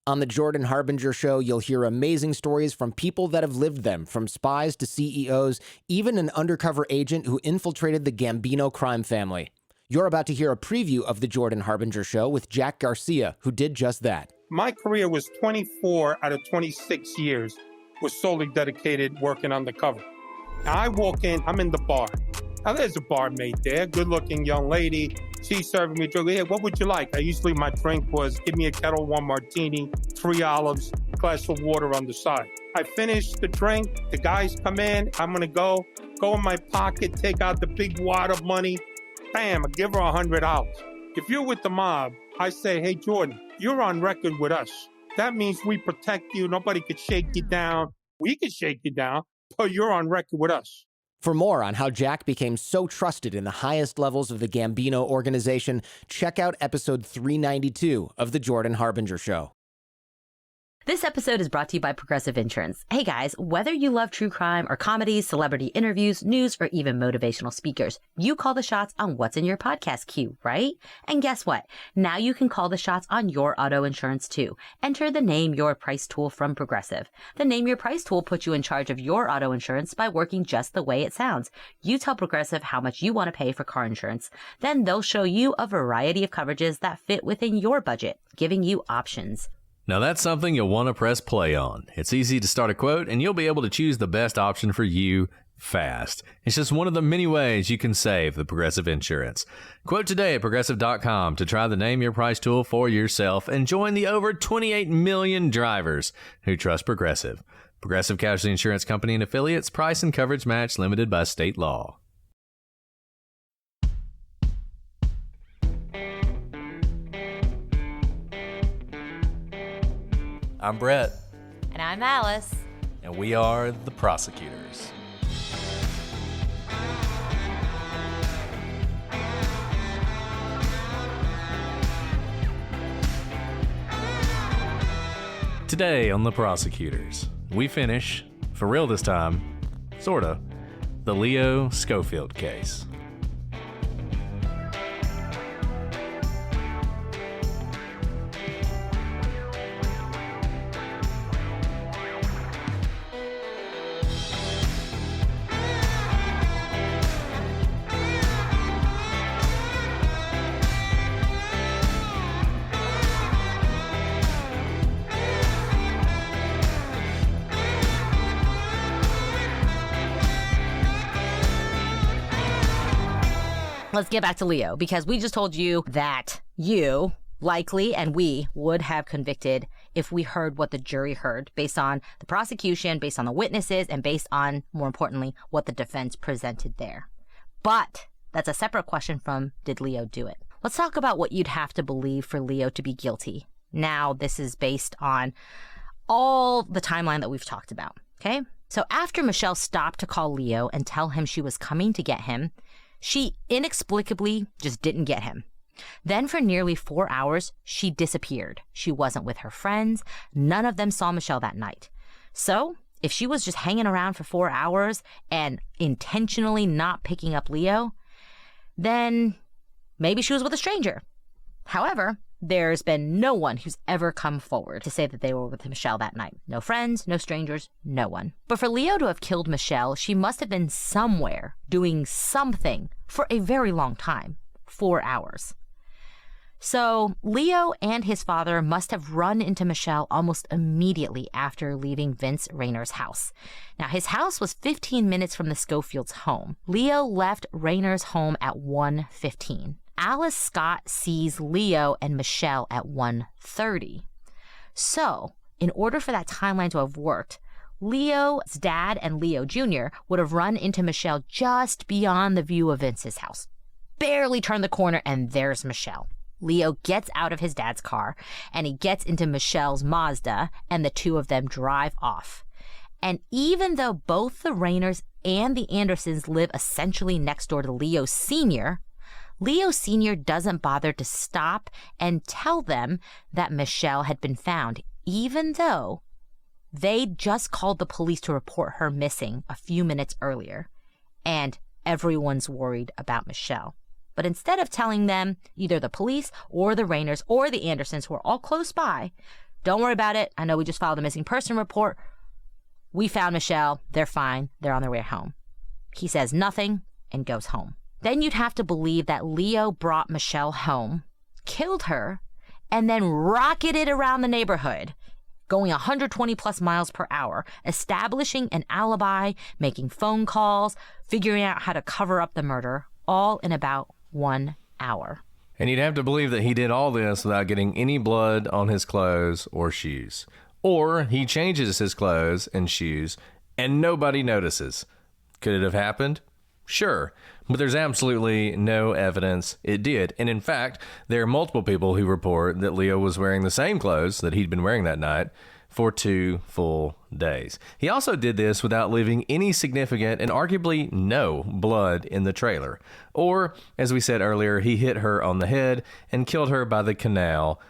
On the Jordan Harbinger Show, you'll hear amazing stories from people that have lived them, from spies to CEOs, even an undercover agent who infiltrated the Gambino crime family. You're about to hear a preview of the Jordan Harbinger Show with Jack Garcia, who did just that. My career was 24 out of 26 years was solely dedicated working undercover. Now I walk in, I'm in the bar. Now there's a barmaid there, good-looking young lady. She's serving me a drink. Hey, what would you like? Usually my drink was give me a Kettle One martini, 3 olives, glass of water on the side. I finish the drink, the guys come in, I'm gonna go in my pocket, take out the big wad of money, bam, I give her $100. If you're with the mob, I say, hey, Jordan, you're on record with us. That means we protect you. Nobody could shake you down. We could shake you down, but you're on record with us. For more on how Jack became so trusted in the highest levels of the Gambino organization, check out episode 392 of The Jordan Harbinger Show. This episode is brought to you by Progressive Insurance. Hey guys, whether you love true crime or comedies, celebrity interviews, news, or even motivational speakers, you call the shots on what's in your podcast queue, right? And guess what? Now you can call the shots on your auto insurance too. Enter the Name Your Price tool from Progressive. The Name Your Price tool puts you in charge of your auto insurance by working just the way it sounds. You tell Progressive how much you want to pay for car insurance. Then they'll show you a variety of coverages that fit within your budget, giving you options. Now that's something you'll want to press play on. It's easy to start a quote and you'll be able to choose the best option for you fast. It's just one of the many ways you can save with Progressive Insurance. Quote today at Progressive.com to try the Name Your Price tool for yourself and join the over 28 million drivers who trust Progressive. Progressive Casualty Insurance Company and Affiliates. Price and coverage match limited by state law. I'm Brett. And I'm Alice. And we are the prosecutors. Today on the prosecutors, we finish, for real this time, sorta, the Leo Schofield case. Let's get back to Leo, because we just told you that you likely and we would have convicted if we heard what the jury heard based on the prosecution, based on the witnesses, and based on, more importantly, what the defense presented there. But that's a separate question from, did Leo do it? Let's talk about what you'd have to believe for Leo to be guilty. Now, this is based on all the timeline that we've talked about, okay? So after Michelle stopped to call Leo and tell him she was coming to get him, she inexplicably just didn't get him. Then for nearly 4 hours, she disappeared. She wasn't with her friends. None of them saw Michelle that night. So if she was just hanging around for 4 hours and intentionally not picking up Leo, then maybe she was with a stranger. However, there's been no one who's ever come forward to say that they were with Michelle that night. No friends, no strangers, no one. But for Leo to have killed Michelle, she must have been somewhere doing something for a very long time, 4 hours. So Leo and his father must have run into Michelle almost immediately after leaving Vince Raynor's house. Now, his house was 15 minutes from the Schofield's home. Leo left Raynor's home at 1:15. Alice Scott sees Leo and Michelle at 1:30. So, in order for that timeline to have worked, Leo's dad and Leo Jr. would have run into Michelle just beyond the view of Vince's house. Barely turned the corner and there's Michelle. Leo gets out of his dad's car and he gets into Michelle's Mazda and the two of them drive off. And even though both the Raynors and the Andersons live essentially next door to Leo Sr., Leo Sr. doesn't bother to stop and tell them that Michelle had been found, even though they just called the police to report her missing a few minutes earlier, and everyone's worried about Michelle. But instead of telling them, either the police or the Raynors or the Andersons, who are all close by, Don't worry about it. I know we just filed a missing person report. We found Michelle. They're fine. They're on their way home. He says nothing and goes home. Then you'd have to believe that Leo brought Michelle home, killed her, and then rocketed around the neighborhood, going 120 plus miles per hour, establishing an alibi, making phone calls, figuring out how to cover up the murder, all in about 1 hour. And you'd have to believe that he did all this without getting any blood on his clothes or shoes. Or he changes his clothes and shoes and nobody notices. Could it have happened? Sure, but there's absolutely no evidence it did. And in fact, there are multiple people who report that Leo was wearing the same clothes that he'd been wearing that night for 2 full days. He also did this without leaving any significant and arguably no blood in the trailer. Or, as we said earlier, he hit her on the head and killed her by the canal.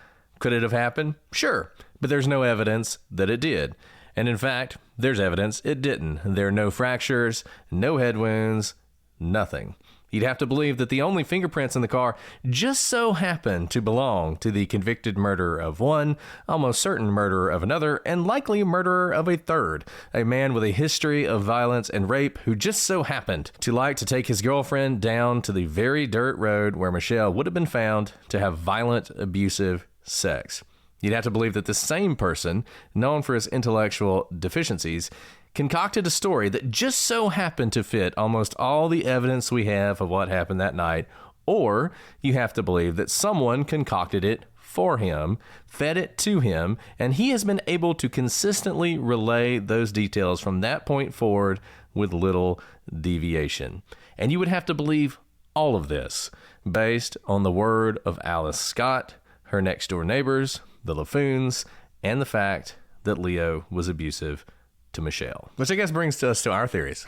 Could it have happened? Sure, but there's no evidence that it did. And in fact, there's evidence it didn't. There are no fractures, no head wounds, nothing. You'd have to believe that the only fingerprints in the car just so happened to belong to the convicted murderer of one, almost certain murderer of another, and likely murderer of a third, a man with a history of violence and rape who just so happened to like to take his girlfriend down to the very dirt road where Michelle would have been found to have violent, abusive sex. You'd have to believe that the same person, known for his intellectual deficiencies, concocted a story that just so happened to fit almost all the evidence we have of what happened that night, or you have to believe that someone concocted it for him, fed it to him, and he has been able to consistently relay those details from that point forward with little deviation. And you would have to believe all of this based on the word of Alice Scott, her next door neighbors, the LaFoons, and the fact that Leo was abusive to Michelle. Which I guess brings us to our theories.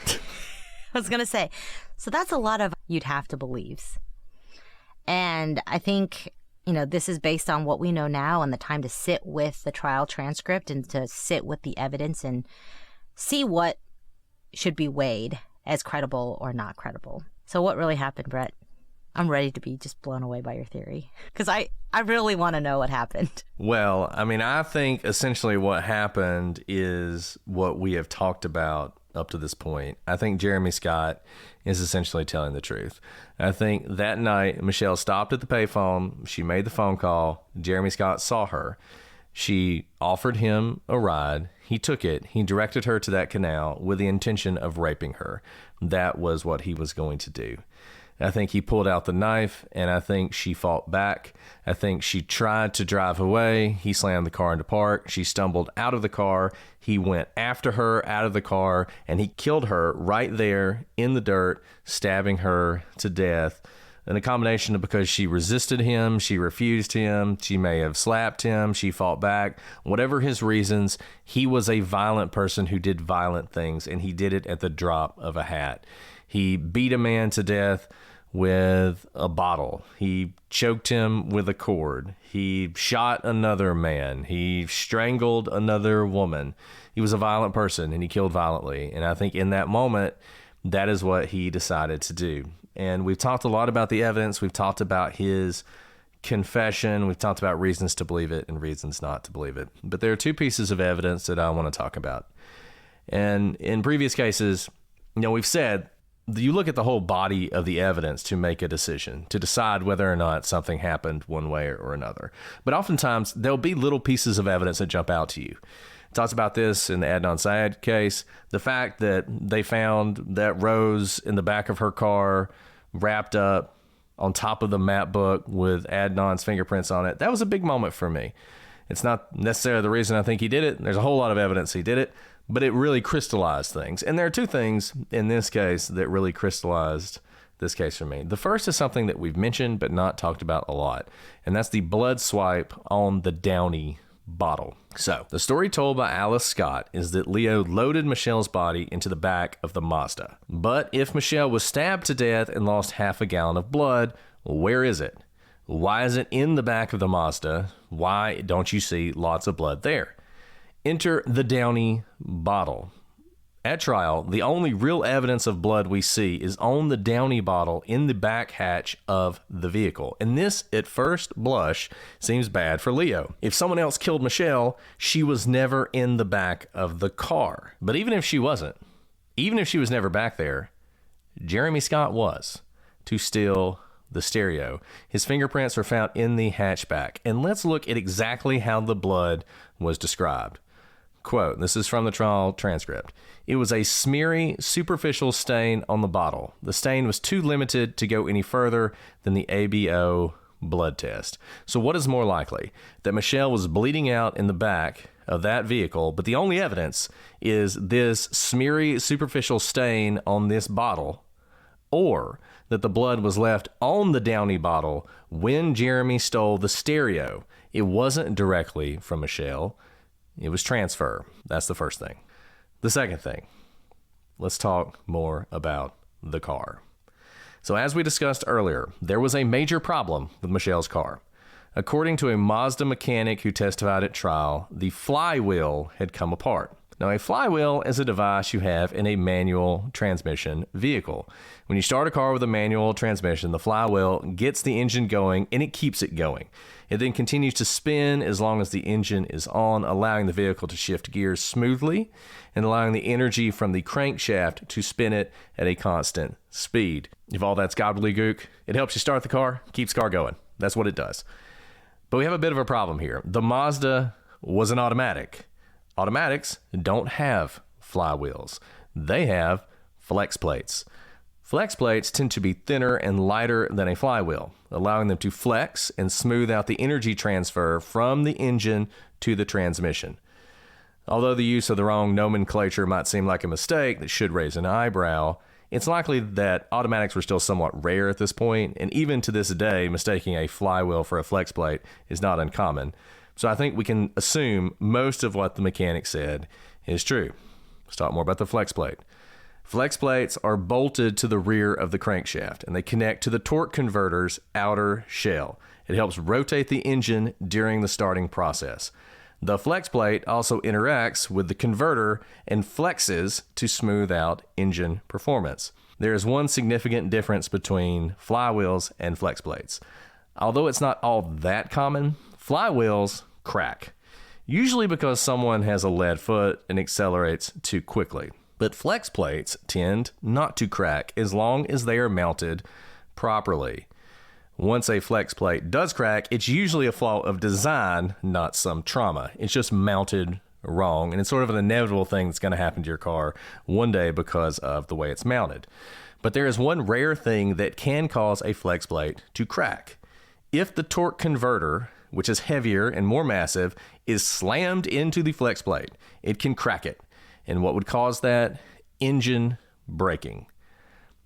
I was going to say, so that's a lot of you'd have to believes. And I think, this is based on what we know now and the time to sit with the trial transcript and to sit with the evidence and see what should be weighed as credible or not credible. So what really happened, Brett? I'm ready to be just blown away by your theory because I really want to know what happened. Well, I think essentially what happened is what we have talked about up to this point. I think Jeremy Scott is essentially telling the truth. I think that night, Michelle stopped at the payphone. She made the phone call. Jeremy Scott saw her. She offered him a ride. He took it. He directed her to that canal with the intention of raping her. That was what he was going to do. I think he pulled out the knife, and I think she fought back. I think she tried to drive away. He slammed the car into park. She stumbled out of the car. He went after her out of the car, and he killed her right there in the dirt, stabbing her to death. And a combination of because she resisted him, she refused him, she may have slapped him, she fought back. Whatever his reasons, he was a violent person who did violent things, and he did it at the drop of a hat. He beat a man to death with a bottle. He choked him with a cord. He shot another man. He strangled another woman. He was a violent person and he killed violently. And I think in that moment, that is what he decided to do. And we've talked a lot about the evidence. We've talked about his confession. We've talked about reasons to believe it and reasons not to believe it. But there are 2 pieces of evidence that I want to talk about. And in previous cases, we've said you look at the whole body of the evidence to make a decision, to decide whether or not something happened one way or another. But oftentimes, there'll be little pieces of evidence that jump out to you. Talks about this in the Adnan Syed case, the fact that they found that rose in the back of her car wrapped up on top of the map book with Adnan's fingerprints on it. That was a big moment for me. It's not necessarily the reason I think he did it. There's a whole lot of evidence he did it, but it really crystallized things. And there are 2 things in this case that really crystallized this case for me. The first is something that we've mentioned but not talked about a lot, and that's the blood swipe on the Downy bottle. So, the story told by Alice Scott is that Leo loaded Michelle's body into the back of the Mazda. But if Michelle was stabbed to death and lost half a gallon of blood, where is it? Why is it in the back of the Mazda? Why don't you see lots of blood there? Enter the Downy bottle. At trial, the only real evidence of blood we see is on the Downy bottle in the back hatch of the vehicle. And this, at first blush, seems bad for Leo. If someone else killed Michelle, she was never in the back of the car. But even if she wasn't, even if she was never back there, Jeremy Scott was, to steal the stereo. His fingerprints were found in the hatchback. And let's look at exactly how the blood was described. Quote, this is from the trial transcript. It was a smeary, superficial stain on the bottle. The stain was too limited to go any further than the ABO blood test. So what is more likely? That Michelle was bleeding out in the back of that vehicle, but the only evidence is this smeary, superficial stain on this bottle, or that the blood was left on the Downy bottle when Jeremy stole the stereo. It wasn't directly from Michelle. It was transfer. That's the first thing. The second thing, let's talk more about the car. So as we discussed earlier, there was a major problem with Michelle's car. According to a Mazda mechanic who testified at trial, the flywheel had come apart. Now, a flywheel is a device you have in a manual transmission vehicle. When you start a car with a manual transmission, the flywheel gets the engine going and it keeps it going. It then continues to spin as long as the engine is on, allowing the vehicle to shift gears smoothly and allowing the energy from the crankshaft to spin it at a constant speed. If all that's gobbledygook, it helps you start the car, keeps the car going. That's what it does. But we have a bit of a problem here. The Mazda was an automatic. Automatics don't have flywheels. They have flex plates. Flex plates tend to be thinner and lighter than a flywheel, allowing them to flex and smooth out the energy transfer from the engine to the transmission. Although the use of the wrong nomenclature might seem like a mistake that should raise an eyebrow, it's likely that automatics were still somewhat rare at this point, and even to this day, mistaking a flywheel for a flex plate is not uncommon. So I think we can assume most of what the mechanic said is true. Let's talk more about the flex plate. Flex plates are bolted to the rear of the crankshaft, and they connect to the torque converter's outer shell. It helps rotate the engine during the starting process. The flex plate also interacts with the converter and flexes to smooth out engine performance. There is one significant difference between flywheels and flex plates. Although it's not all that common, flywheels crack, usually because someone has a lead foot and accelerates too quickly. But flex plates tend not to crack as long as they are mounted properly. Once a flex plate does crack, it's usually a flaw of design, not some trauma. It's just mounted wrong, and it's sort of an inevitable thing that's going to happen to your car one day because of the way it's mounted. But there is one rare thing that can cause a flex plate to crack. If the torque converter, which is heavier and more massive, is slammed into the flex plate, it can crack it. And what would cause that? Engine braking.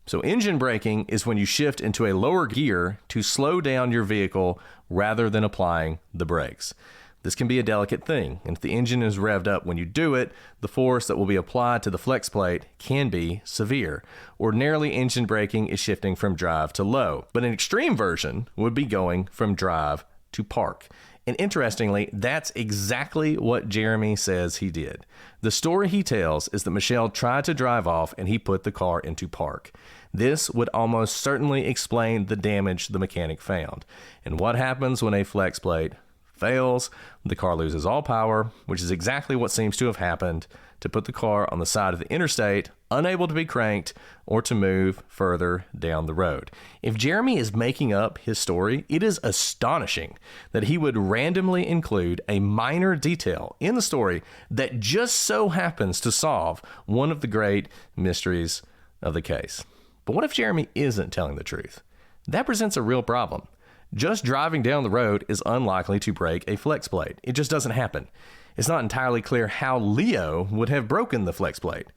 So engine braking is when you shift into a lower gear to slow down your vehicle rather than applying the brakes. This can be a delicate thing, and if the engine is revved up when you do it, the force that will be applied to the flex plate can be severe. Ordinarily, engine braking is shifting from drive to low, but an extreme version would be going from drive to park. And interestingly, that's exactly what Jeremy says he did. The story he tells is that Michelle tried to drive off and he put the car into park. This would almost certainly explain the damage the mechanic found. And what happens when a flex plate fails? The car loses all power, which is exactly what seems to have happened to put the car on the side of the interstate, unable to be cranked or to move further down the road. If Jeremy is making up his story, it is astonishing that he would randomly include a minor detail in the story that just so happens to solve one of the great mysteries of the case. But what if Jeremy isn't telling the truth? That presents a real problem. Just driving down the road is unlikely to break a flex plate. It just doesn't happen. It's not entirely clear how Leo would have broken the flex plate,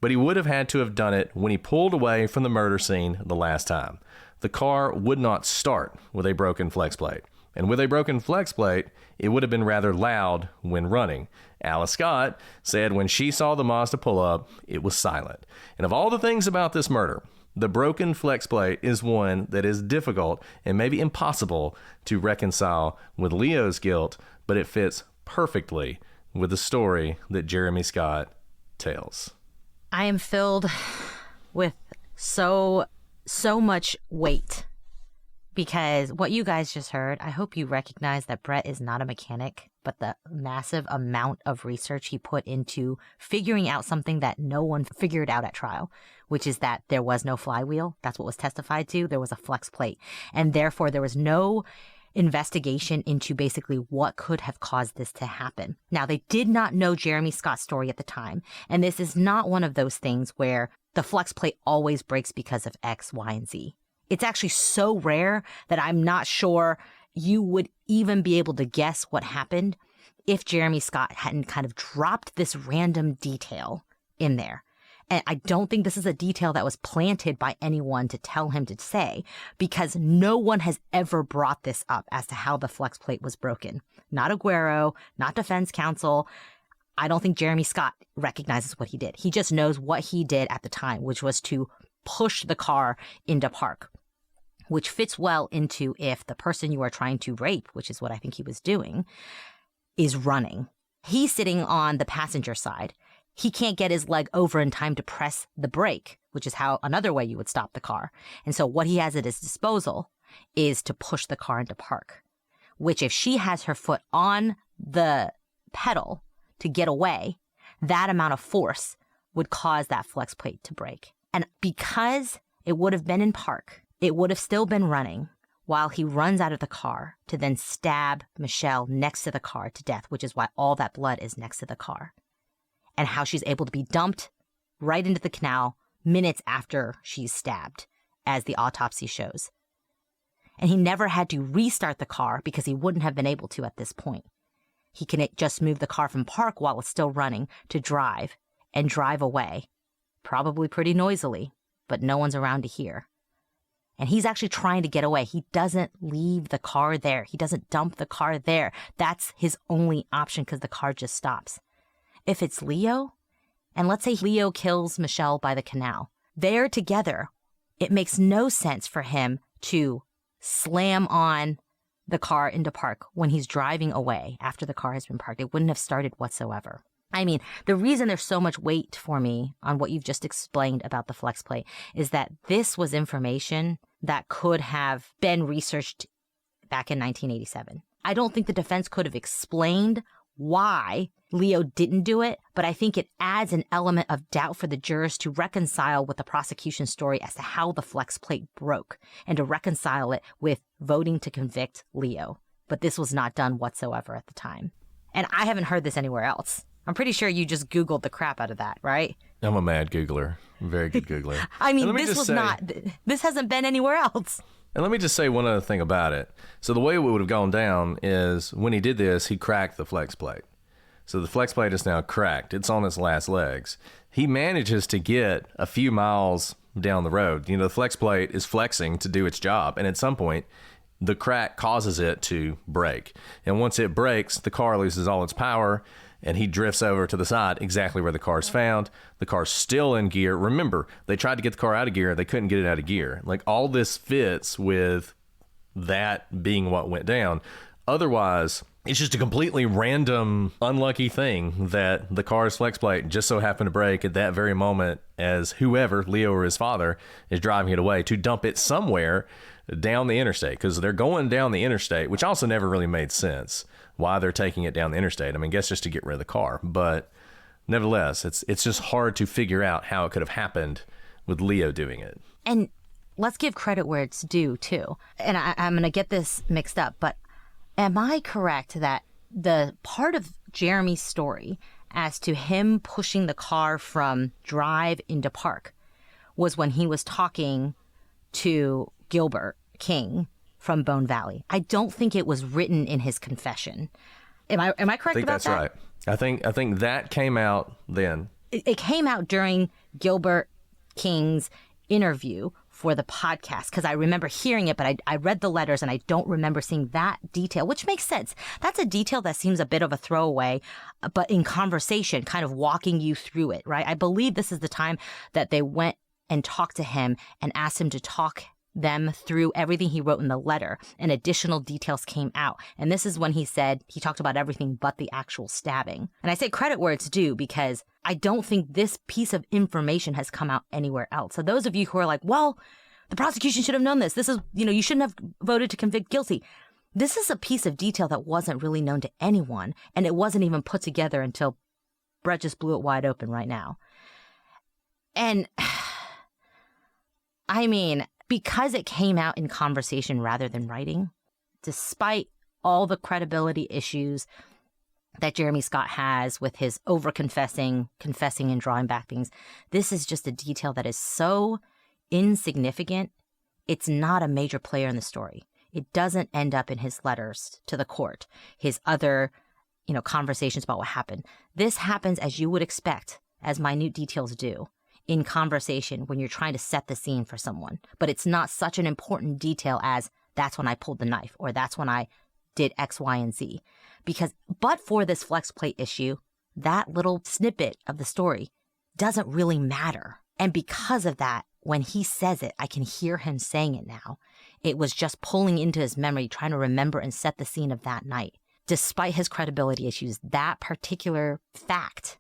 but he would have had to have done it when he pulled away from the murder scene the last time. The car would not start with a broken flex plate, and with a broken flex plate, it would have been rather loud when running. Alice Scott said when she saw the Mazda pull up, it was silent. And of all the things about this murder, the broken flex plate is one that is difficult and maybe impossible to reconcile with Leo's guilt, but it fits perfectly with the story that Jeremy Scott tells. I am filled with so much weight because what you guys just heard, I hope you recognize that Brett is not a mechanic, but the massive amount of research he put into figuring out something that no one figured out at trial, which is that there was no flywheel. That's what was testified to. There was a flex plate. And therefore, there was no investigation into basically what could have caused this to happen. Now, they did not know Jeremy Scott's story at the time. And this is not one of those things where the flex plate always breaks because of X, Y, and Z. It's actually so rare that I'm not sure you would even be able to guess what happened if Jeremy Scott hadn't kind of dropped this random detail in there. And I don't think this is a detail that was planted by anyone to tell him to say, because no one has ever brought this up as to how the flex plate was broken. Not Aguero, not defense counsel. I don't think Jeremy Scott recognizes what he did. He just knows what he did at the time, which was to push the car into park, which fits well into if the person you are trying to rape, which is what I think he was doing, is running. He's sitting on the passenger side. He can't get his leg over in time to press the brake, which is how another way you would stop the car. And so what he has at his disposal is to push the car into park, which if she has her foot on the pedal to get away, that amount of force would cause that flex plate to break. And because it would have been in park, it would have still been running while he runs out of the car to then stab Michelle next to the car to death, which is why all that blood is next to the car. And how she's able to be dumped right into the canal minutes after she's stabbed, as the autopsy shows. And he never had to restart the car because he wouldn't have been able to at this point. He can just move the car from park while it's still running to drive and drive away, probably pretty noisily, but no one's around to hear. And he's actually trying to get away. He doesn't leave the car there. He doesn't dump the car there. That's his only option because the car just stops. If it's Leo, and let's say Leo kills Michelle by the canal, they're together. It makes no sense for him to slam on the car into park when he's driving away after the car has been parked. It wouldn't have started whatsoever. I mean, the reason there's so much weight for me on what you've just explained about the flex plate is that this was information that could have been researched back in 1987. I don't think the defense could have explained why Leo didn't do it, but I think it adds an element of doubt for the jurors to reconcile with the prosecution's story as to how the flex plate broke and to reconcile it with voting to convict Leo. But this was not done whatsoever at the time. And I haven't heard this anywhere else. I'm pretty sure you just Googled the crap out of that, right? I'm a mad Googler. I'm a very good Googler. I mean, this hasn't been anywhere else. And let me just say one other thing about it. So the way it would have gone down is when he did this, he cracked the flex plate. So the flex plate is now cracked. It's on its last legs. He manages to get a few miles down the road. You know, the flex plate is flexing to do its job. And at some point, the crack causes it to break. And once it breaks, the car loses all its power and he drifts over to the side exactly where the car's found. The car's still in gear. Remember, they tried to get the car out of gear. They couldn't get it out of gear. Like, all this fits with that being what went down. Otherwise, it's just a completely random, unlucky thing that the car's flex plate just so happened to break at that very moment as whoever, Leo or his father, is driving it away to dump it somewhere down the interstate, because they're going down the interstate, which also never really made sense why they're taking it down the interstate. I mean, I guess just to get rid of the car. But nevertheless, it's just hard to figure out how it could have happened with Leo doing it. And let's give credit where it's due, too. And I'm going to get this mixed up, but am I correct that the part of Jeremy's story as to him pushing the car from drive into park was when he was talking to Gilbert King from Bone Valley? I don't think it was written in his confession. Am I correct about that? I think that's right. I think that came out then. It came out during Gilbert King's interview for the podcast, because I remember hearing it, but I read the letters and I don't remember seeing that detail, which makes sense. That's a detail that seems a bit of a throwaway, but in conversation, kind of walking you through it, right? I believe this is the time that they went and talked to him and asked him to talk them through everything he wrote in the letter, and additional details came out. And this is when he said he talked about everything but the actual stabbing. And I say credit where it's due, because I don't think this piece of information has come out anywhere else. So those of you who are like, well, the prosecution should have known this. This is, you shouldn't have voted to convict guilty. This is a piece of detail that wasn't really known to anyone, and it wasn't even put together until Brett just blew it wide open right now. And I mean, because it came out in conversation rather than writing, despite all the credibility issues that Jeremy Scott has with his over-confessing, confessing and drawing back things, this is just a detail that is so insignificant, it's not a major player in the story. It doesn't end up in his letters to the court, his other, conversations about what happened. This happens as you would expect, as minute details do, in conversation when you're trying to set the scene for someone. But it's not such an important detail as that's when I pulled the knife or that's when I did X, Y, and Z. But for this flex plate issue, that little snippet of the story doesn't really matter. And because of that, when he says it, I can hear him saying it now. It was just pulling into his memory, trying to remember and set the scene of that night. Despite his credibility issues, that particular fact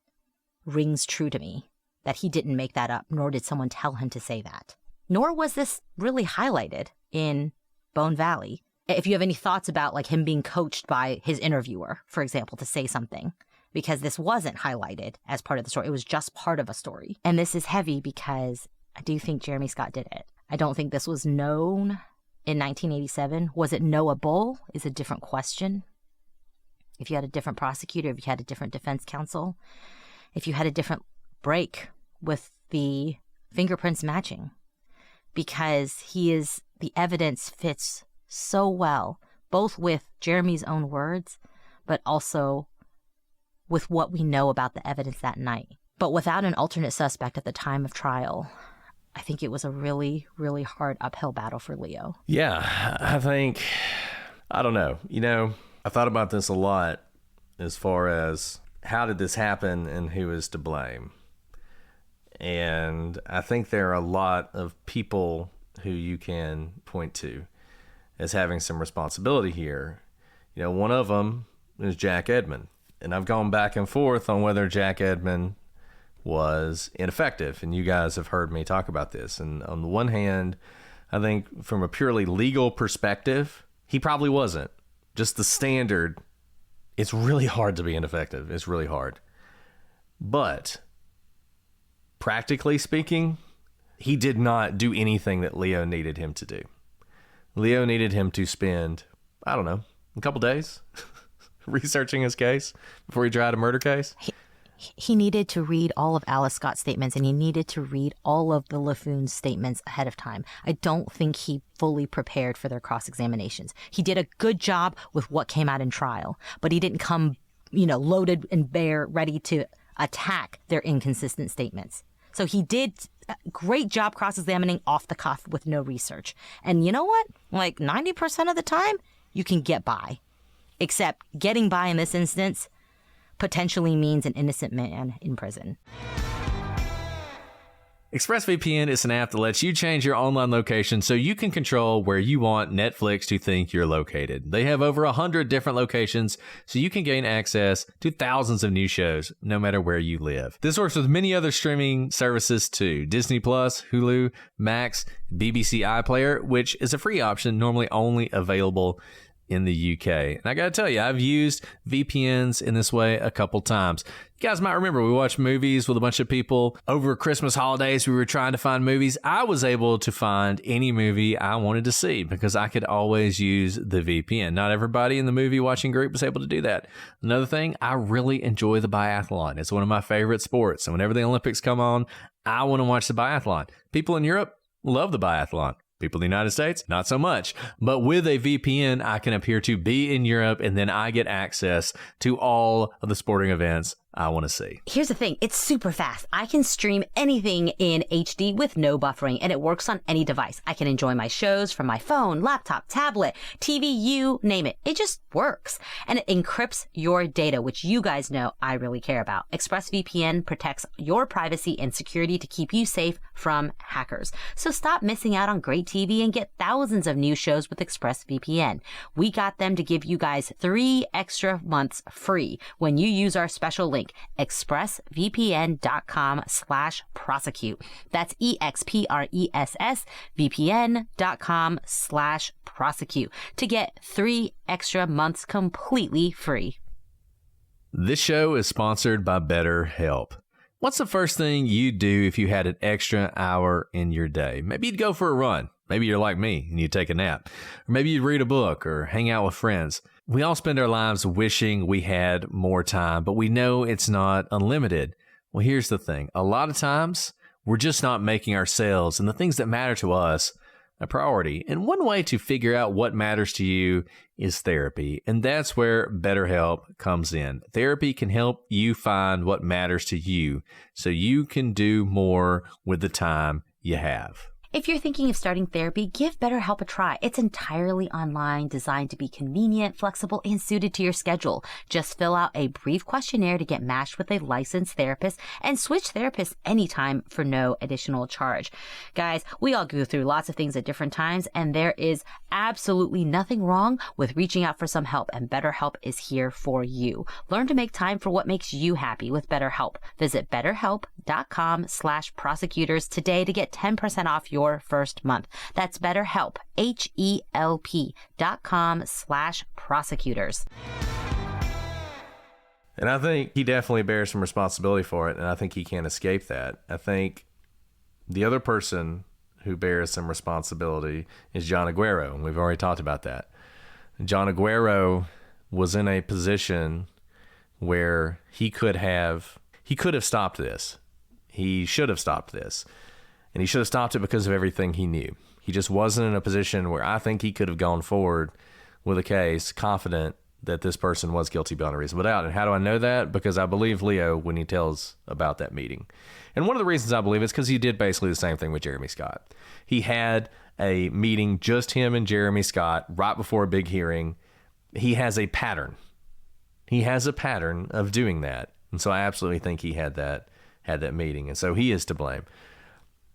rings true to me, that he didn't make that up, nor did someone tell him to say that. Nor was this really highlighted in Bone Valley. If you have any thoughts about like him being coached by his interviewer, for example, to say something, because this wasn't highlighted as part of the story. It was just part of a story. And this is heavy because I do think Jeremy Scott did it. I don't think this was known in 1987. Was it knowable is a different question. If you had a different prosecutor, if you had a different defense counsel, if you had a different break with the fingerprints matching, because the evidence fits so well, both with Jeremy's own words, but also with what we know about the evidence that night. But without an alternate suspect at the time of trial, I think it was a really, really hard uphill battle for Leo. Yeah, I don't know. I thought about this a lot as far as how did this happen and who is to blame. And I think there are a lot of people who you can point to as having some responsibility here. One of them is Jack Edmond. And I've gone back and forth on whether Jack Edmond was ineffective. And you guys have heard me talk about this. And on the one hand, I think from a purely legal perspective, he probably wasn't. Just the standard, it's really hard to be ineffective. It's really hard. But practically speaking, he did not do anything that Leo needed him to do. Leo needed him to spend, I don't know, a couple days researching his case before he tried a murder case. He needed to read all of Alice Scott's statements, and he needed to read all of the LaFoon's statements ahead of time. I don't think he fully prepared for their cross-examinations. He did a good job with what came out in trial, but he didn't come, loaded and bare, ready to attack their inconsistent statements. So he did a great job cross-examining off the cuff with no research. And you know what? Like 90% of the time, you can get by. Except getting by in this instance potentially means an innocent man in prison. ExpressVPN is an app that lets you change your online location so you can control where you want Netflix to think you're located. They have over 100 different locations, so you can gain access to thousands of new shows no matter where you live. This works with many other streaming services too. Disney Plus, Hulu, Max, BBC iPlayer, which is a free option normally only available in the UK. And I gotta tell you, I've used VPNs in this way a couple times. You guys might remember we watched movies with a bunch of people over Christmas holidays. We were trying to find movies. I was able to find any movie I wanted to see because I could always use the VPN. Not everybody in the movie watching group was able to do that. Another thing, I really enjoy the biathlon. It's one of my favorite sports. And whenever the Olympics come on, I want to watch the biathlon. People in Europe love the biathlon. People in the United States, not so much. But with a VPN, I can appear to be in Europe, and then I get access to all of the sporting events I want to see. Here's the thing. It's super fast. I can stream anything in HD with no buffering, and it works on any device. I can enjoy my shows from my phone, laptop, tablet, TV, you name it. It just works. And it encrypts your data, which you guys know I really care about. ExpressVPN protects your privacy and security to keep you safe from hackers. So stop missing out on great TV and get thousands of new shows with ExpressVPN. We got them to give you guys 3 extra months free when you use our special link link, expressvpn.com/prosecute. That's expressvpn.com/prosecute to get 3 extra months completely free. This show is sponsored by BetterHelp. What's the first thing you'd do if you had an extra hour in your day? Maybe you'd go for a run. Maybe you're like me and you'd take a nap. Or maybe you'd read a book or hang out with friends. We all spend our lives wishing we had more time, but we know it's not unlimited. Well, here's the thing. A lot of times, we're just not making ourselves and the things that matter to us a priority. And one way to figure out what matters to you is therapy. And that's where BetterHelp comes in. Therapy can help you find what matters to you so you can do more with the time you have. If you're thinking of starting therapy, give BetterHelp a try. It's entirely online, designed to be convenient, flexible, and suited to your schedule. Just fill out a brief questionnaire to get matched with a licensed therapist and switch therapists anytime for no additional charge. Guys, we all go through lots of things at different times, and there is absolutely nothing wrong with reaching out for some help, and BetterHelp is here for you. Learn to make time for what makes you happy with BetterHelp. Visit betterhelp.com/prosecutors today to get 10% off your first month. That's BetterHelp, HELP.com/prosecutors. And I think he definitely bears some responsibility for it, and I think he can't escape that. I think the other person who bears some responsibility is John Aguero, and we've already talked about that. John Aguero was in a position where he could have stopped this. He should have stopped this. And he should have stopped it because of everything he knew. He just wasn't in a position where I think he could have gone forward with a case confident that this person was guilty beyond a reasonable doubt. And how do I know that? Because I believe Leo when he tells about that meeting. And one of the reasons I believe it is because he did basically the same thing with Jeremy Scott. He had a meeting, just him and Jeremy Scott, right before a big hearing. He has a pattern. He has a pattern of doing that. And so I absolutely think he had that meeting. And so he is to blame.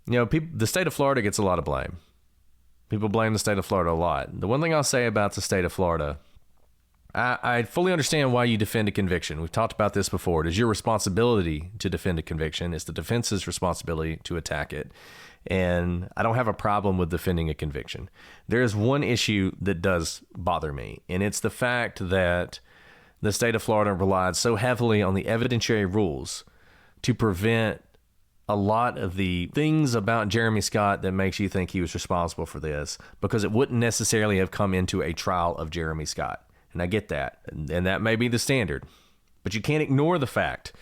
You know, the state of Florida gets a lot of blame. People blame the state of Florida a lot. The one thing I'll say about the state of Florida, I fully understand why you defend a conviction. We've talked about this before. It is your responsibility to defend a conviction. It's the defense's responsibility to attack it. And I don't have a problem with defending a conviction. There is one issue that does bother me, and it's the fact that the state of Florida relied so heavily on the evidentiary rules to prevent a lot of the things about Jeremy Scott that makes you think he was responsible for this, because it wouldn't necessarily have come into a trial of Jeremy Scott. And I get that. And that may be the standard. But you can't ignore the fact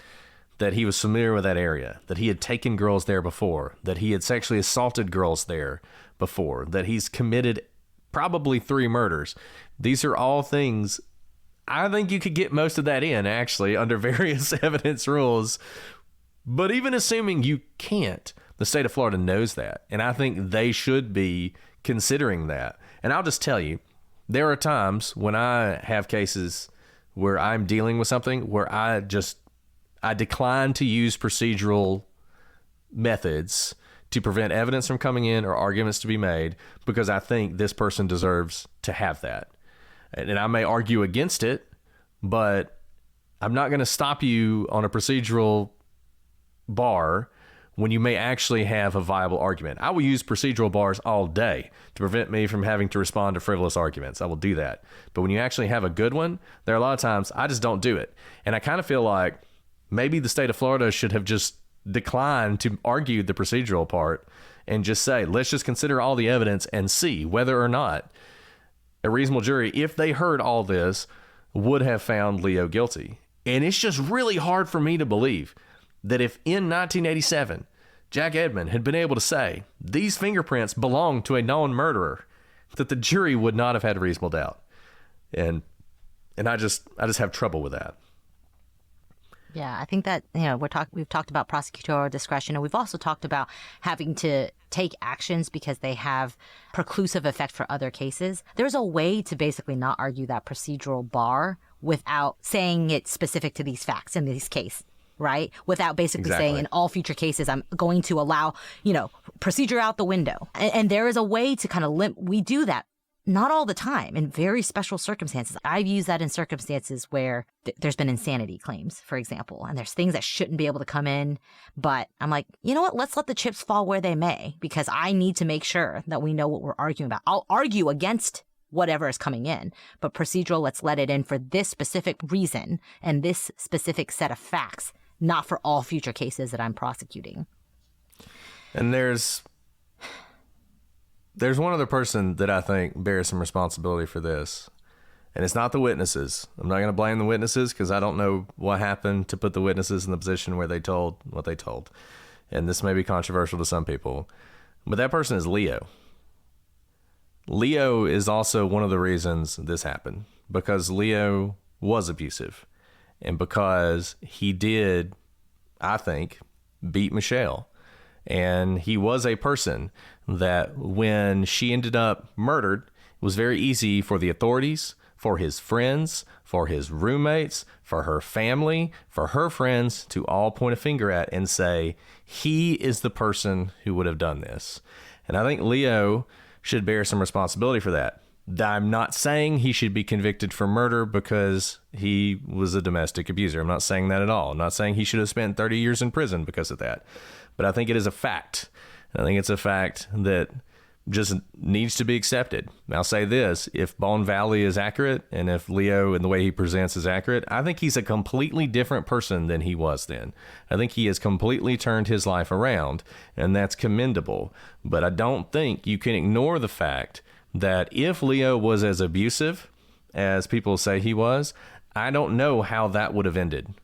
that he was familiar with that area, that he had taken girls there before, that he had sexually assaulted girls there before, that he's committed probably 3 murders. These are all things. I think you could get most of that in, actually, under various evidence rules. But even assuming you can't, the state of Florida knows that. And I think they should be considering that. And I'll just tell you, there are times when I have cases where I'm dealing with something where I decline to use procedural methods to prevent evidence from coming in or arguments to be made because I think this person deserves to have that. And I may argue against it, but I'm not going to stop you on a procedural bar when you may actually have a viable argument. I will use procedural bars all day to prevent me from having to respond to frivolous arguments. I will do that. But when you actually have a good one, there are a lot of times I just don't do it. And I kind of feel like maybe the state of Florida should have just declined to argue the procedural part and just say, let's just consider all the evidence and see whether or not a reasonable jury, if they heard all this, would have found Leo guilty. And it's just really hard for me to believe that if in 1987, Jack Edmond had been able to say, these fingerprints belong to a known murderer, that the jury would not have had reasonable doubt. And I just have trouble with that. Yeah, I think that, we've talked about prosecutorial discretion, and we've also talked about having to take actions because they have preclusive effect for other cases. There's a way to basically not argue that procedural bar without saying it specific to these facts in this case, right? Without basically saying in all future cases, I'm going to allow, procedure out the window. And there is a way to kind of we do that not all the time, in very special circumstances. I've used that in circumstances where there's been insanity claims, for example, and there's things that shouldn't be able to come in. But I'm like, you know what? Let's let the chips fall where they may, because I need to make sure that we know what we're arguing about. I'll argue against whatever is coming in, but procedural, let's let it in for this specific reason and this specific set of facts, not for all future cases that I'm prosecuting. And there's one other person that I think bears some responsibility for this, and it's not the witnesses. I'm not going to blame the witnesses because I don't know what happened to put the witnesses in the position where they told what they told. And this may be controversial to some people, but that person is Leo. Leo is also one of the reasons this happened, because Leo was abusive and because he did, I think, beat Michelle. And he was a person that when she ended up murdered, it was very easy for the authorities, for his friends, for his roommates, for her family, for her friends to all point a finger at and say, he is the person who would have done this. And I think Leo should bear some responsibility for that. I'm not saying he should be convicted for murder because he was a domestic abuser. I'm not saying that at all. I'm not saying he should have spent 30 years in prison because of that. But I think it is a fact. I think it's a fact that just needs to be accepted. I'll say this, if Bone Valley is accurate and if Leo and the way he presents is accurate, I think he's a completely different person than he was then. I think he has completely turned his life around, and that's commendable. But I don't think you can ignore the fact that if Leo was as abusive as people say he was, I don't know how that would have ended.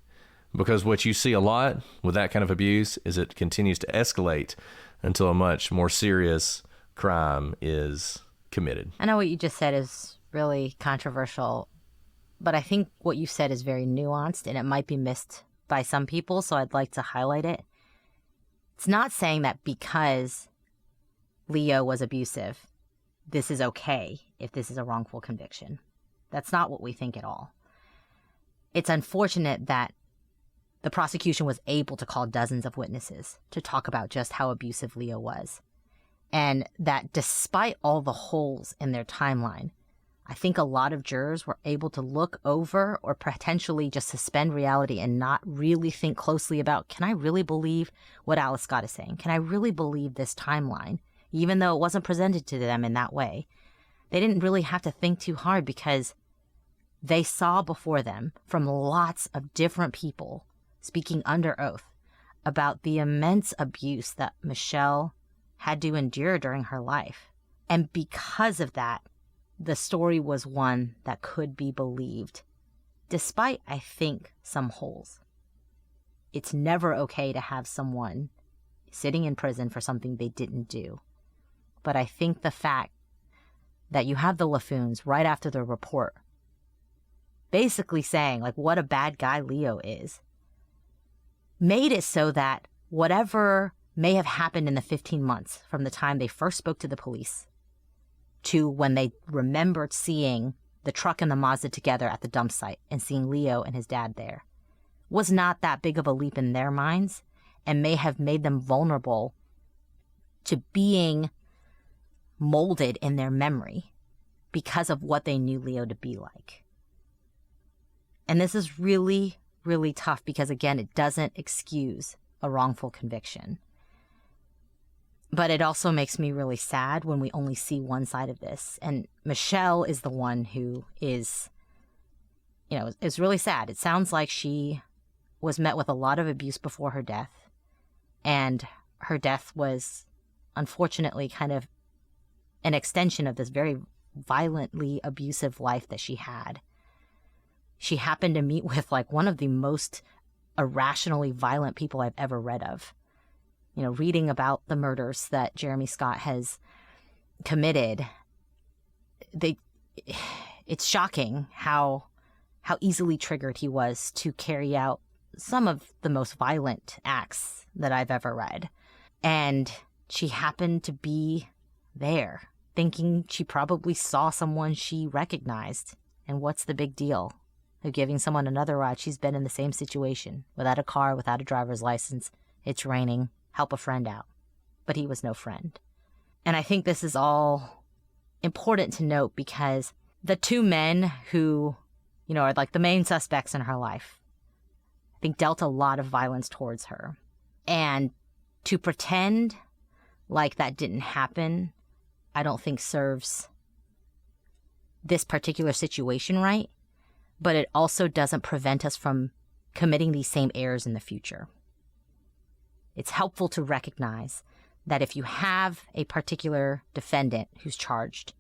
Because what you see a lot with that kind of abuse is it continues to escalate until a much more serious crime is committed. I know what you just said is really controversial, but I think what you said is very nuanced and it might be missed by some people, so I'd like to highlight it. It's not saying that because Leo was abusive, this is okay if this is a wrongful conviction. That's not what we think at all. It's unfortunate that the prosecution was able to call dozens of witnesses to talk about just how abusive Leo was. And that despite all the holes in their timeline, I think a lot of jurors were able to look over or potentially just suspend reality and not really think closely about, can I really believe what Alice Scott is saying? Can I really believe this timeline? Even though it wasn't presented to them in that way. They didn't really have to think too hard because they saw before them from lots of different people speaking under oath about the immense abuse that Michelle had to endure during her life. And because of that, the story was one that could be believed, despite, I think, some holes. It's never okay to have someone sitting in prison for something they didn't do. But I think the fact that you have the LaFoons right after the report basically saying, like, what a bad guy Leo is, made it so that whatever may have happened in the 15 months from the time they first spoke to the police to when they remembered seeing the truck and the Mazda together at the dump site and seeing Leo and his dad there was not that big of a leap in their minds and may have made them vulnerable to being molded in their memory because of what they knew Leo to be like. And this is really, really tough because, again, it doesn't excuse a wrongful conviction. But it also makes me really sad when we only see one side of this. And Michelle is the one who is, it's really sad. It sounds like she was met with a lot of abuse before her death. And her death was, unfortunately, kind of an extension of this very violently abusive life that she had. She happened to meet with, like, one of the most irrationally violent people I've ever read of. Reading about the murders that Jeremy Scott has committed, it's shocking how easily triggered he was to carry out some of the most violent acts that I've ever read. And she happened to be there, thinking she probably saw someone she recognized. And what's the big deal of giving someone another ride? She's been in the same situation, without a car, without a driver's license. It's raining. Help a friend out. But he was no friend. And I think this is all important to note because the two men who, are like the main suspects in her life, I think dealt a lot of violence towards her. And to pretend like that didn't happen, I don't think serves this particular situation right, but it also doesn't prevent us from committing these same errors in the future. It's helpful to recognize that if you have a particular defendant who's charged,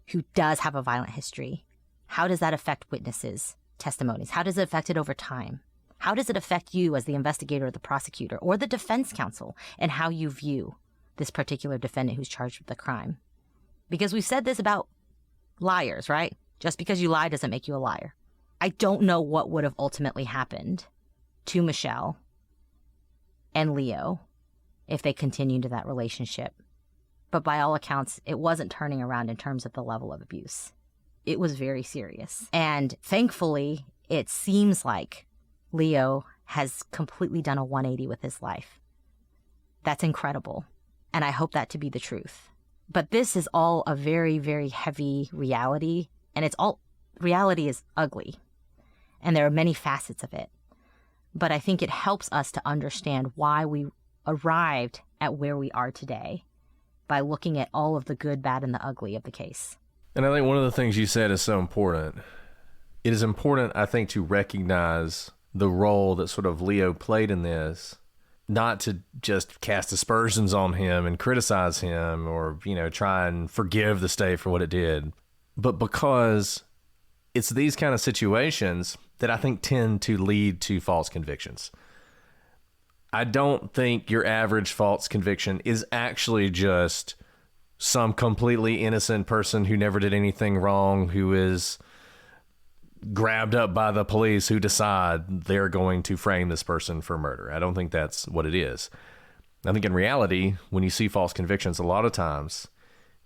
who does have a violent history, how does that affect witnesses' testimonies? How does it affect it over time? How does it affect you as the investigator or the prosecutor or the defense counsel and how you view this particular defendant who's charged with the crime? Because we've said this about liars, right? Just because you lie doesn't make you a liar. I don't know what would have ultimately happened to Michelle and Leo if they continued that relationship. But by all accounts, it wasn't turning around in terms of the level of abuse. It was very serious. And thankfully, it seems like Leo has completely done a 180 with his life. That's incredible. And I hope that to be the truth. But this is all a very, very heavy reality. And reality is ugly. And there are many facets of it. But I think it helps us to understand why we arrived at where we are today by looking at all of the good, bad, and the ugly of the case. And I think one of the things you said is so important. It is important, I think, to recognize the role that sort of Leo played in this, not to just cast aspersions on him and criticize him or, try and forgive the state for what it did, but because it's these kind of situations that I think tend to lead to false convictions. I don't think your average false conviction is actually just some completely innocent person who never did anything wrong, who is grabbed up by the police who decide they're going to frame this person for murder. I don't think that's what it is. I think in reality, when you see false convictions, a lot of times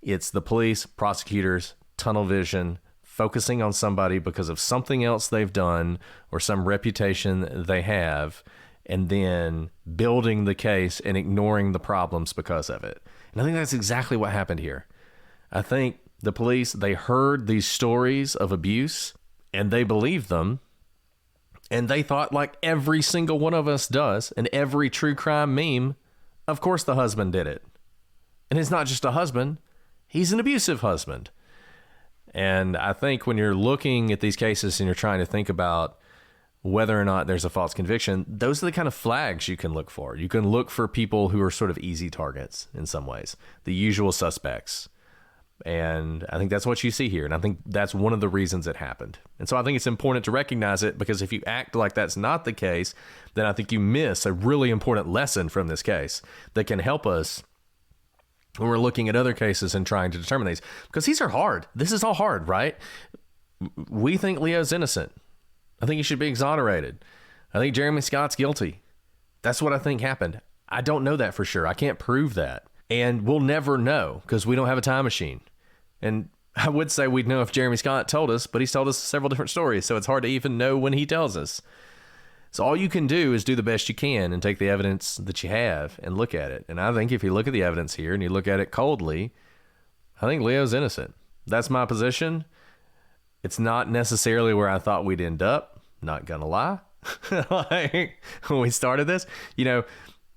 it's the police, prosecutors, tunnel vision, focusing on somebody because of something else they've done or some reputation they have, and then building the case and ignoring the problems because of it. And I think that's exactly what happened here. I think the police, they heard these stories of abuse and they believed them. And they thought, like every single one of us does, and every true crime meme, of course the husband did it. And it's not just a husband, he's an abusive husband. And I think when you're looking at these cases and you're trying to think about whether or not there's a false conviction, those are the kind of flags you can look for. You can look for people who are sort of easy targets in some ways, the usual suspects. And I think that's what you see here. And I think that's one of the reasons it happened. And so I think it's important to recognize it, because if you act like that's not the case, then I think you miss a really important lesson from this case that can help us when we're looking at other cases and trying to determine these. Because these are hard. This is all hard, right? We think Leo's innocent. I think he should be exonerated. I think Jeremy Scott's guilty. That's what I think happened. I don't know that for sure. I can't prove that. And we'll never know because we don't have a time machine. And I would say we'd know if Jeremy Scott told us, but he's told us several different stories, so it's hard to even know when he tells us. So all you can do is do the best you can and take the evidence that you have and look at it. And I think if you look at the evidence here and you look at it coldly, I think Leo's innocent. That's my position. It's not necessarily where I thought we'd end up. Not gonna lie. Like, when we started this,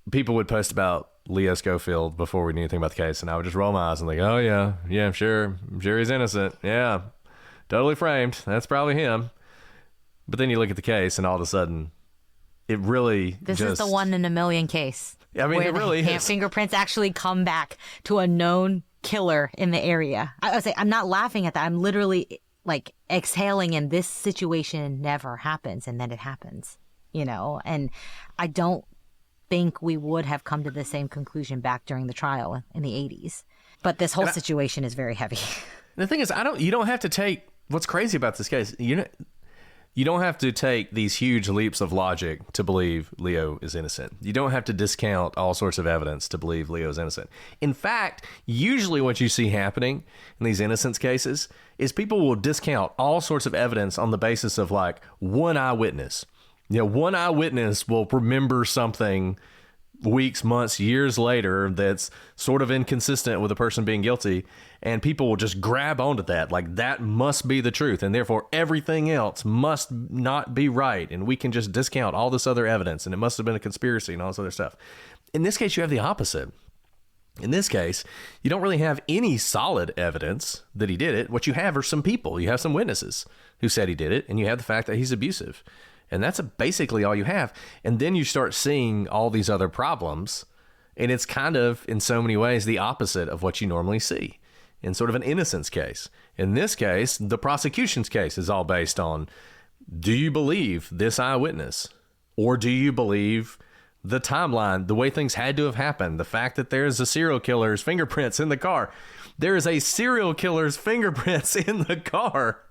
people would post about Leo Schofield before we knew anything about the case, and I would just roll my eyes and think, oh yeah, I'm sure he's innocent. Yeah, totally framed. That's probably him. But then you look at the case, and all of a sudden, it really This is the 1 in a million case. I mean, where it really the is. fingerprints actually come back to a known killer in the area. I would say I'm not laughing at that. I'm literally like exhaling, and this situation never happens, and then it happens, and I don't think we would have come to the same conclusion back during the trial in the 80s. But this whole situation is very heavy. The thing is, you don't have to take, what's crazy about this case, you don't have to take these huge leaps of logic to believe Leo is innocent. You don't have to discount all sorts of evidence to believe Leo is innocent. In fact, usually what you see happening in these innocence cases is people will discount all sorts of evidence on the basis of like one eyewitness. One eyewitness will remember something weeks, months, years later that's sort of inconsistent with a person being guilty, and people will just grab onto that like that must be the truth, and therefore everything else must not be right, and we can just discount all this other evidence, and it must have been a conspiracy and all this other stuff. In this case, you have the opposite. In this case, you don't really have any solid evidence that he did it. What you have are some people. You have some witnesses who said he did it, and you have the fact that he's abusive. And that's basically all you have. And then you start seeing all these other problems, and it's kind of, in so many ways, the opposite of what you normally see in sort of an innocence case. In this case, the prosecution's case is all based on, do you believe this eyewitness? Or do you believe the timeline, the way things had to have happened, the fact that there's a serial killer's fingerprints in the car? There is a serial killer's fingerprints in the car.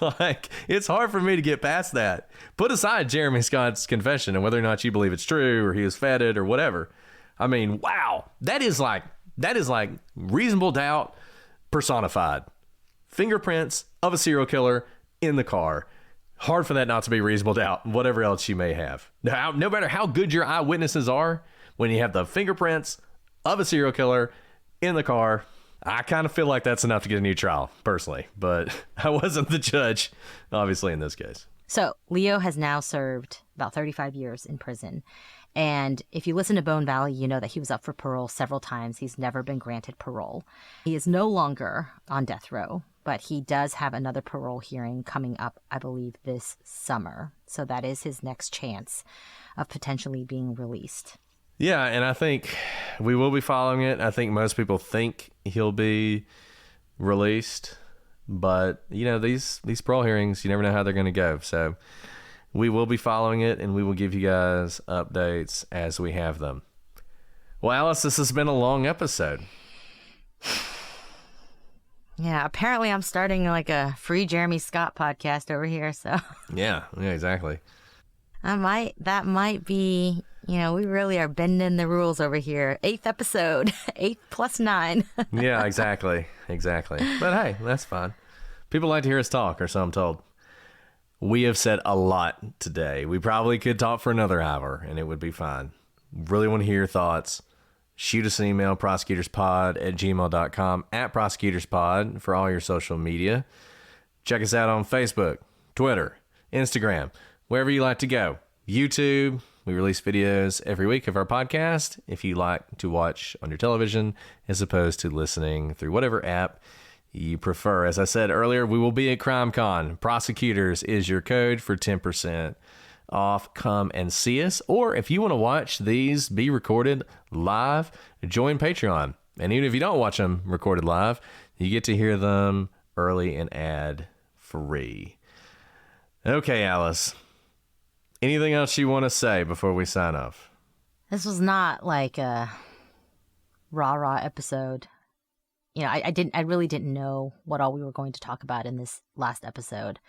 Like, it's hard for me to get past that. Put aside Jeremy Scott's confession and whether or not you believe it's true or he was fed or whatever. I mean, wow, that is like reasonable doubt personified. Fingerprints of a serial killer in the car. Hard for that not to be reasonable doubt, whatever else you may have. Now, no matter how good your eyewitnesses are, when you have the fingerprints of a serial killer in the car, I kind of feel like that's enough to get a new trial, personally. But I wasn't the judge, obviously, in this case. So Leo has now served about 35 years in prison. And if you listen to Bone Valley, you know that he was up for parole several times. He's never been granted parole. He is no longer on death row, but he does have another parole hearing coming up, I believe, this summer. So that is his next chance of potentially being released. Yeah, and I think we will be following it. I think most people think he'll be released, but you know, these parole hearings, you never know how they're going to go. So we will be following it, and we will give you guys updates as we have them. Well, Alice, this has been a long episode. Yeah, apparently I'm starting like a free Jeremy Scott podcast over here. So yeah, exactly. That might be, you know, we really are bending the rules over here. 8th episode, 8 plus 9. Yeah, exactly. But hey, that's fine. People like to hear us talk, or so I'm told. We have said a lot today. We probably could talk for another hour, and it would be fine. Really want to hear your thoughts. Shoot us an email, prosecutorspod@gmail.com, @prosecutorspod for all your social media. Check us out on Facebook, Twitter, Instagram, wherever you like to go. YouTube, we release videos every week of our podcast if you like to watch on your television as opposed to listening through whatever app you prefer. As I said earlier, we will be at CrimeCon. Prosecutors is your code for 10% off. Come and see us. Or if you want to watch these be recorded live, join Patreon. And even if you don't watch them recorded live, you get to hear them early and ad free. Okay, Alice. Anything else you want to say before we sign off? This was not like a rah-rah episode. You know, I really didn't know what all we were going to talk about in this last episode.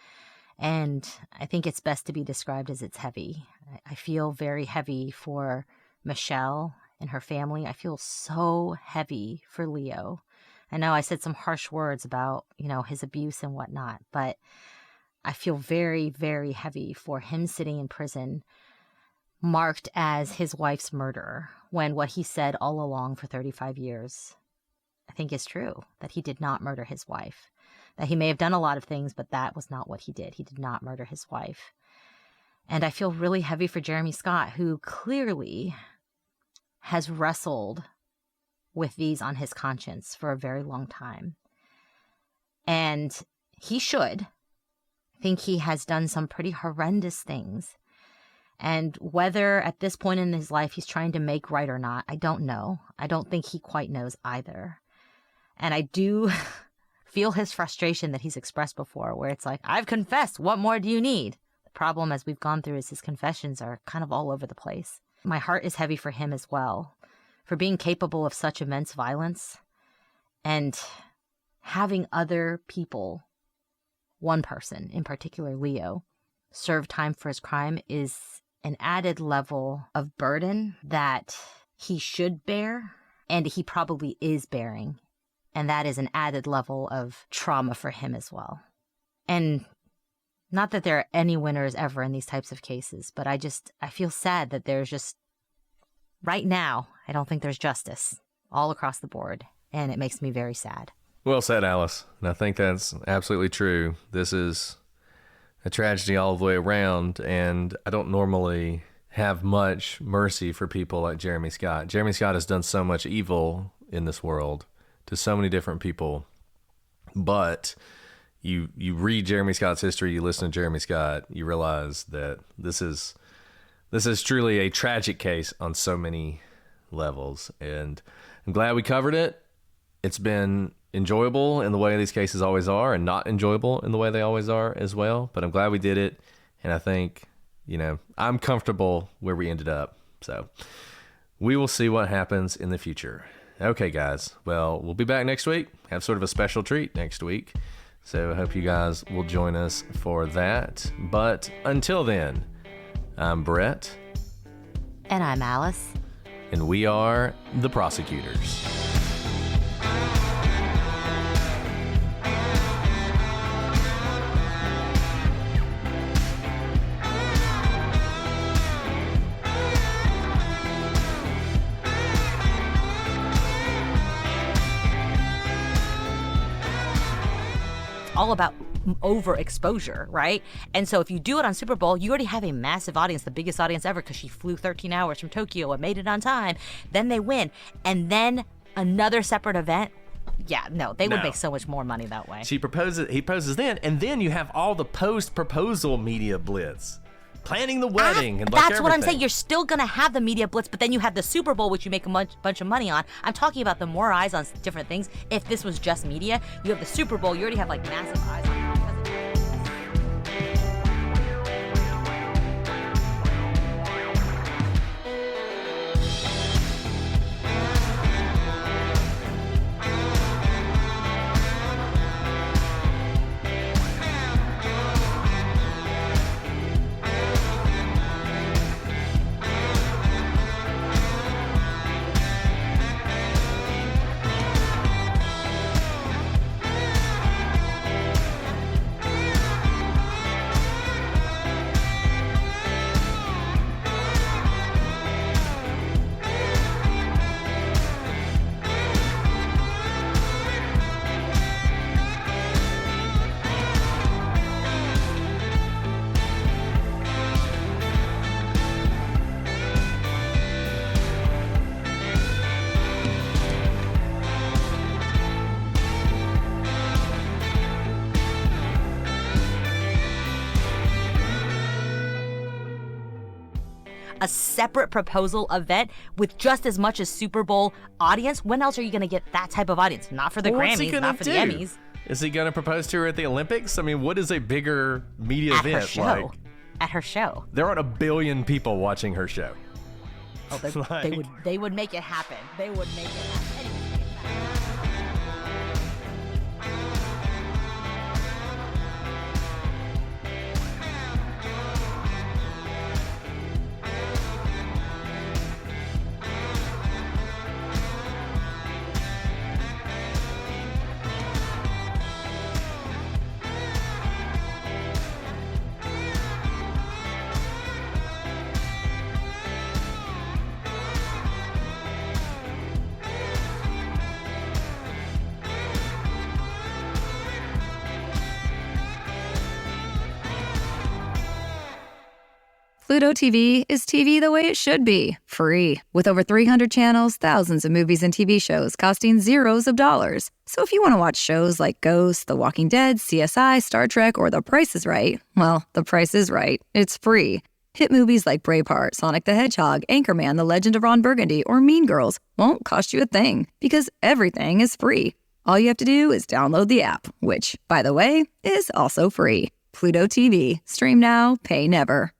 And I think it's best to be described as it's heavy. I feel very heavy for Michelle and her family. I feel so heavy for Leo. I know I said some harsh words about, you know, his abuse and whatnot, but I feel very, very heavy for him sitting in prison, marked as his wife's murderer, when what he said all along for 35 years, I think is true, that he did not murder his wife. That he may have done a lot of things, but that was not what he did. He did not murder his wife. And I feel really heavy for Jeremy Scott, who clearly has wrestled with these on his conscience for a very long time. And he should. I think he has done some pretty horrendous things. And whether at this point in his life he's trying to make right or not, I don't know. I don't think he quite knows either. And I do feel his frustration that he's expressed before, where it's like, I've confessed, what more do you need? The problem, as we've gone through, is his confessions are kind of all over the place. My heart is heavy for him as well, for being capable of such immense violence and having other people, one person in particular, Leo, serve time for his crime is an added level of burden that he should bear, and he probably is bearing. And that is an added level of trauma for him as well. And not that there are any winners ever in these types of cases, but I feel sad that there's just right now, I don't think there's justice all across the board, and it makes me very sad. Well said, Alice. And I think that's absolutely true. This is a tragedy all the way around, and I don't normally have much mercy for people like Jeremy Scott. Jeremy Scott has done so much evil in this world to so many different people, but you read Jeremy Scott's history, you listen to Jeremy Scott, you realize that this is truly a tragic case on so many levels, and I'm glad we covered it. It's been enjoyable in the way these cases always are, and not enjoyable in the way they always are as well, but I'm glad we did it, and I think, I'm comfortable where we ended up, so we will see what happens in the future. Okay, guys, well, we'll be back next week, have sort of a special treat next week, so I hope you guys will join us for that, but until then, I'm Brett. And I'm Alice. And we are the prosecutors. All about overexposure, right? And so if you do it on Super Bowl, you already have a massive audience, the biggest audience ever, because she flew 13 hours from Tokyo and made it on time. Then they win. And then another separate event. Yeah, no, they would make so much more money that way. He proposes then, and then you have all the post-proposal media blitz. Planning the wedding and that's what I'm saying. You're still going to have the media blitz, but then you have the Super Bowl, which you make a bunch of money on. I'm talking about the more eyes on different things. If this was just media, you have the Super Bowl. You already have like massive eyes on it. A separate proposal event with just as much as Super Bowl audience. When else are you going to get that type of audience? Not for the Grammys, not for the Emmys. Is he going to propose to her at the Olympics? I mean, what is a bigger media event her show. like? At her show. There aren't 1 billion people watching her show. Oh, they would make it happen. They would make it happen. Anyway. PlutoTV is TV the way it should be, free. With over 300 channels, thousands of movies and TV shows costing zeros of dollars. So if you want to watch shows like Ghost, The Walking Dead, CSI, Star Trek, or The Price is Right, well, The Price is Right. It's free. Hit movies like Braveheart, Sonic the Hedgehog, Anchorman, The Legend of Ron Burgundy, or Mean Girls won't cost you a thing, because everything is free. All you have to do is download the app, which, by the way, is also free. Pluto TV. Stream now, pay never.